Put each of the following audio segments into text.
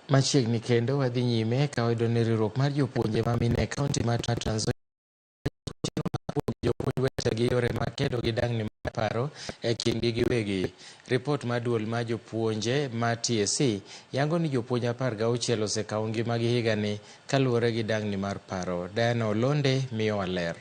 Machiegni kendo wadhi nyime ka wayudo ni riwruok mar jopuonje ma mine e kaunti mar Trans Nzoia jopuonj wetegi yore makedo gi dang'ni mar paro e kindgi giwegi. Ripot mar duol mar jopuonje ma TSC yango ni jopuonj 16 osekawo ngimagi higani kaluwore gi dang'ni mar paro. Diana Olonde miyowa ler.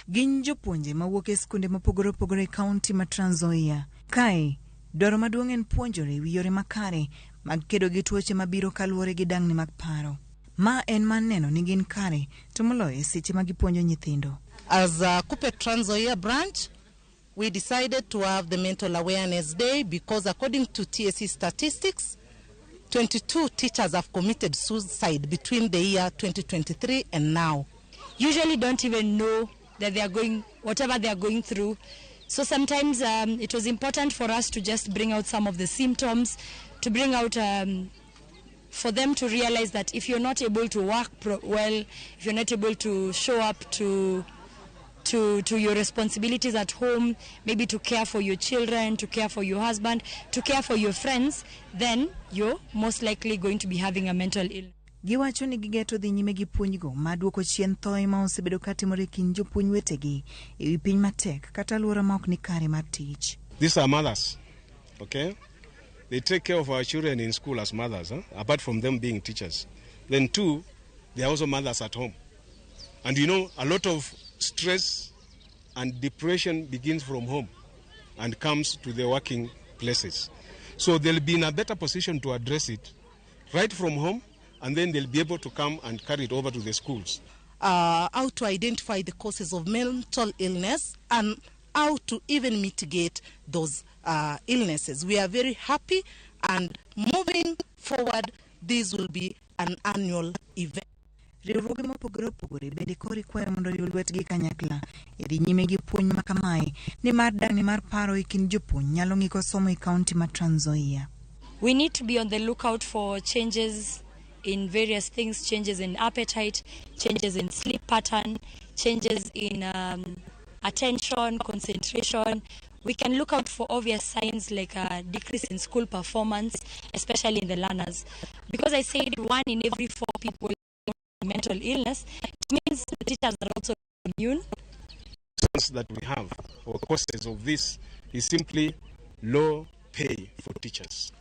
Gin jopuonje mawuok e skunde mopogore opogore e kaunti ma Trans Nzoia. Kae dwaro maduong' en puonjore wi yore makare mag kedo gi tuoche mabiro kaluwore gi dang'ni mag paro. Ma en man neno ni gin kare to moloyo e seche ma gipuonjo nyithindo. As a Kupe Trans Nzoia branch, we decided to have the Mental Awareness Day because according to TSC statistics, 22 teachers have committed suicide between the year 2023 and now. Usually don't even know that they are going, whatever they are going through. So sometimes it was important for us to just bring out some of the symptoms, to bring out, for them to realize that if you're not able to work well, if you're not able to show up to your responsibilities at home, maybe to care for your children, to care for your husband, to care for your friends, then you're most likely going to be having a mental illness. Giwacho ni gigeto dhi nyime gi puonjgo ma duoko chien thoe ma osebedo katimore kind jopuonj wetegi e wi piny matek kata alwora ma ok ni kare mar tich. These are mothers, okay? They take care of our children in school as mothers, apart from them being teachers. Then two, they are also mothers at home. And you know, a lot of stress and depression begins from home and comes to the working places. So they'll be in a better position to address it right from home, and then they'll be able to come and carry it over to the schools. How to identify the causes of mental illness and how to even mitigate those illnesses. We are very happy, and moving forward, this will be an annual event. Riwruoge mopogore opogore bende kori kwayo mondo oyud lwetgi kanyakla e dhi nyime gi puonj ma kamae ni mar dang'ni mar paro e kind jopuonj nyalo ng'iko somo e kaunti ma Trans Nzoia. We need to be on the lookout for changes in various things, changes in appetite, changes in sleep pattern, changes in attention, concentration. We can look out for obvious signs like a decrease in school performance, especially in the learners. Because I said 1 in every 4 people with mental illness, it means the teachers are also immune. That we have, or causes of this, is simply low pay for teachers.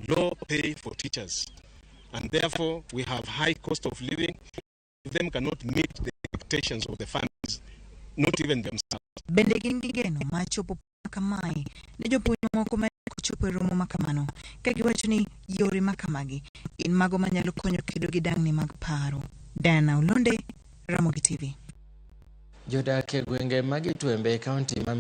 Low pay for teachers. And therefore, we have high cost of living. Them cannot meet the expectations of the families, not even themselves. Bende gin gigeno ma chopo kamae ne jopuonj moko ma chopo e romo makamano ka giwacho ni yore makamagi in mago manyalo konyo kedo gi dang'ni mag paro. Diana Olonde, Ramogi TV. Jodak e gwenge mag Itwembe kaunti ma